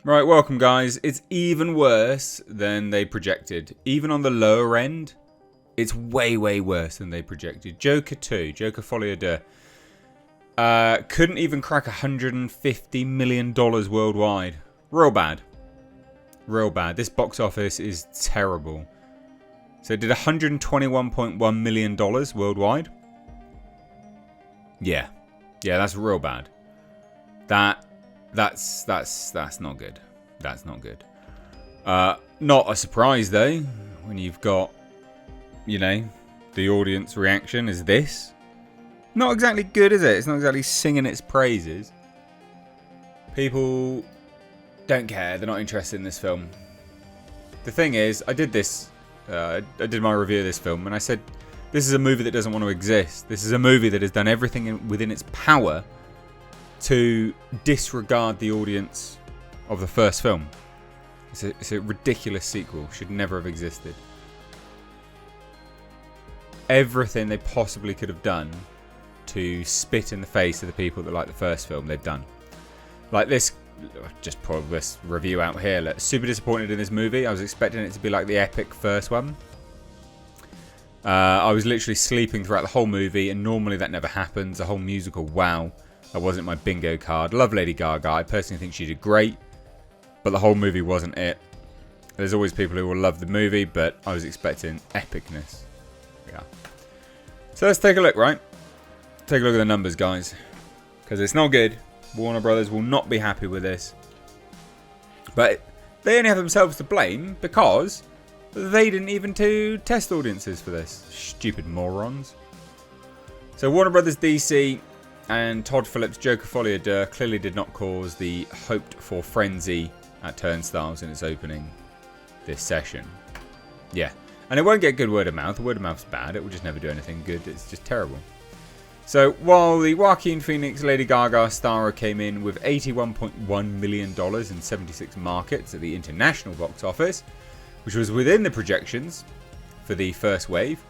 Right, welcome guys. It's even worse than they projected. Even on the lower end, it's way, way worse than they projected. Joker 2, Joker Folie, Deux, couldn't even crack $150 million worldwide. Real bad. Real bad. This box office is terrible. So it did $121.1 million worldwide. Yeah. Yeah, that's real bad. That's not good. That's not good. Not a surprise though, when you've got, you know, the audience reaction is this. Not exactly good, is it? It's not exactly singing its praises. People don't care. They're not interested in this film. The thing is, I did this. I did my review of this film, and I said, this is a movie that doesn't want to exist. This is a movie that has done everything within its power to disregard the audience of the first film. It's a ridiculous sequel. Should never have existed. Everything they possibly could have done to spit in the face of the people that like the first film, they've done. Like this, just put this review out here. Like, super disappointed in this movie. I was expecting it to be like the epic first one. I was literally sleeping throughout the whole movie, and normally that never happens. The whole musical, wow. That wasn't my bingo card. Love Lady Gaga. I personally think she did great, but the whole movie wasn't it. There's always people who will love the movie, but I was expecting epicness. Yeah. So let's take a look, right? Take a look at the numbers, guys, because it's not good. Warner Brothers will not be happy with this, but they only have themselves to blame because they didn't even do test audiences for this. Stupid morons. So Warner Brothers DC and Todd Phillips' Joker Folie, Deux clearly did not cause the hoped-for frenzy at Turnstiles in its opening this session. Yeah. And it won't get good word of mouth. The word of mouth's bad. It will just never do anything good. It's just terrible. So, while the Joaquin Phoenix Lady Gaga starrer came in with $81.1 million in 76 markets at the international box office, which was within the projections for the first wave,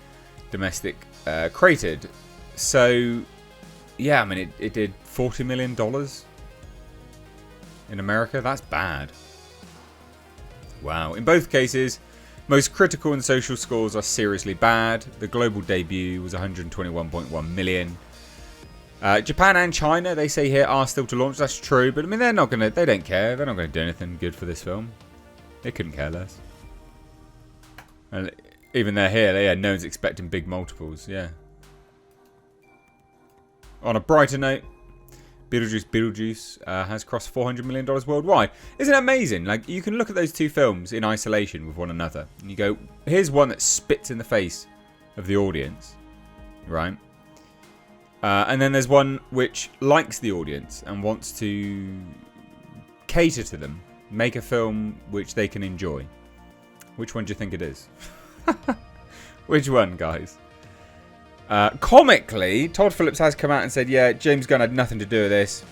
domestic cratered. So, yeah, I mean, it did $40 million in America. That's bad. Wow. In both cases, most critical and social scores are seriously bad. The global debut was 121.1 million. Japan and China, they say here, are still to launch. That's true, but I mean, they don't care. They're not going to do anything good for this film. They couldn't care less. And even they're here, no one's expecting big multiples. Yeah. On a brighter note, Beetlejuice has crossed $400 million worldwide. Isn't it amazing? Like, you can look at those two films in isolation with one another, and you go, here's one that spits in the face of the audience, right? And then there's one which likes the audience and wants to cater to them, make a film which they can enjoy. Which one do you think it is? Which one, guys? Comically, Todd Phillips has come out and said, yeah, James Gunn had nothing to do with this.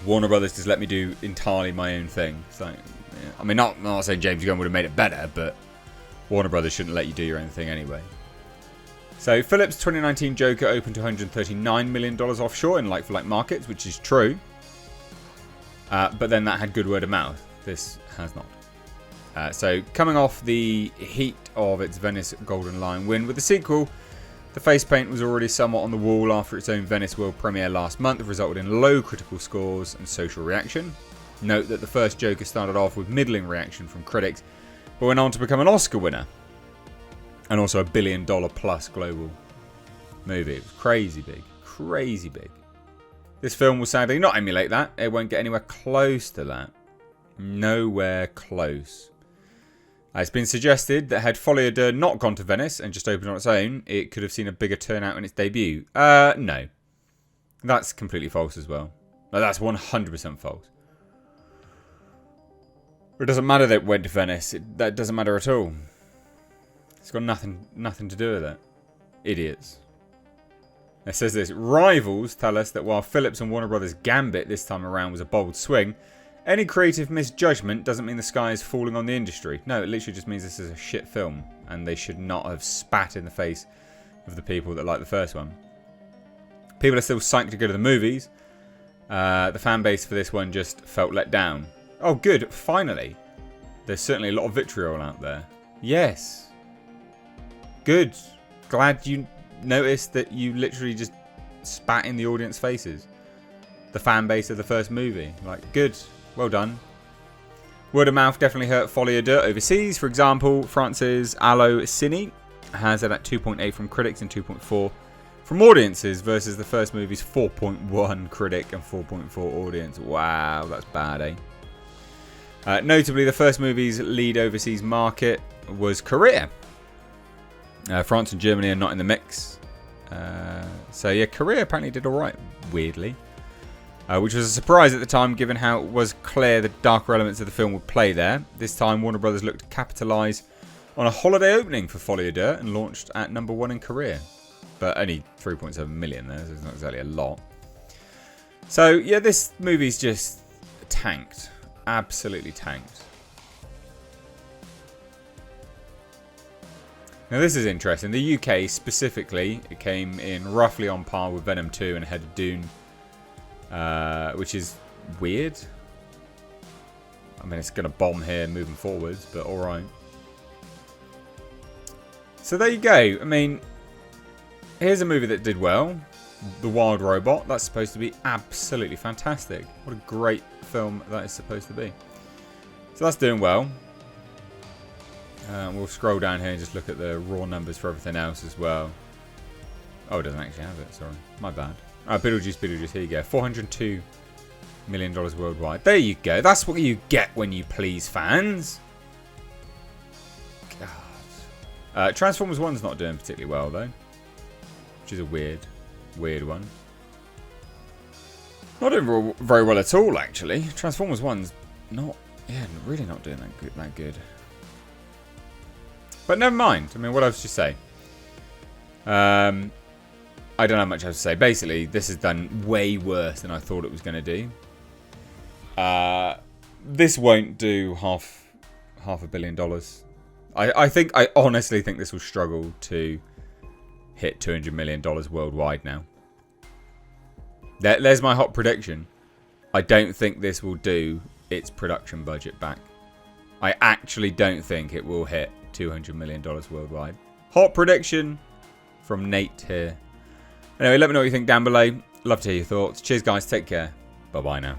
Warner Brothers just let me do entirely my own thing. So, yeah. I mean, not saying James Gunn would have made it better, but Warner Brothers shouldn't let you do your own thing anyway. So, Phillips' 2019 Joker opened to $139 million offshore in like-for-like markets, which is true. But then that had good word of mouth. This has not. So, coming off the heat of its Venice Golden Lion win with the sequel, the face paint was already somewhat on the wall after its own Venice world premiere last month, resulted in low critical scores and social reaction. Note that the first Joker started off with middling reaction from critics, but went on to become an Oscar winner. And also $1 billion plus global movie. It was crazy big. Crazy big. This film will sadly not emulate that. It won't get anywhere close to that. Nowhere close. It's been suggested that had Folie Deux not gone to Venice and just opened on its own, it could have seen a bigger turnout in its debut. No. That's completely false as well. No, that's 100% false. It doesn't matter that it went to Venice. That doesn't matter at all. It's got nothing to do with it. Idiots. It says this. Rivals tell us that while Phillips and Warner Brothers' gambit this time around was a bold swing, any creative misjudgment doesn't mean the sky is falling on the industry. No, it literally just means this is a shit film, and they should not have spat in the face of the people that like the first one. People are still psyched to go to the movies. The fan base for this one just felt let down. Oh, good. Finally. There's certainly a lot of vitriol out there. Yes. Good. Glad you noticed that you literally just spat in the audience faces. The fan base of the first movie. Like, good. Well done. Word of mouth definitely hurt Folie Deux overseas. For example, France's Allo Cine has it at 2.8 from critics and 2.4 from audiences versus the first movie's 4.1 critic and 4.4 audience. Wow, that's bad, eh? Notably, the first movie's lead overseas market was Korea. France and Germany are not in the mix. So yeah, Korea apparently did alright, weirdly. Which was a surprise at the time, given how it was clear the darker elements of the film would play there. This time, Warner Brothers looked to capitalise on a holiday opening for Folie Deux and launched at #1 in Korea. But only 3.7 million there, so it's not exactly a lot. So yeah, this movie's just tanked. Absolutely tanked. Now this is interesting. The UK specifically, it came in roughly on par with Venom 2 and ahead of Dune. Which is weird. I mean, it's going to bomb here moving forwards, but alright. So there you go. I mean, here's a movie that did well. The Wild Robot. That's supposed to be absolutely fantastic. What a great film that is supposed to be. So that's doing well. We'll scroll down here and just look at the raw numbers for everything else as well. Oh, it doesn't actually have it. Sorry. My bad. Oh, Beetlejuice, here you go. $402 million worldwide. There you go. That's what you get when you please fans. God. Transformers 1's not doing particularly well, though. Which is a weird one. Not doing very well at all, actually. Transformers 1's really not doing that good. But never mind. I mean, what else to say? I don't have much else to say. Basically, this has done way worse than I thought it was going to do. This won't do half $500 million. I honestly think this will struggle to hit $200 million worldwide now. There's my hot prediction. I don't think this will do its production budget back. I actually don't think it will hit $200 million worldwide. Hot prediction from Nate here. Anyway, let me know what you think down below. Love to hear your thoughts. Cheers, guys. Take care. Bye-bye now.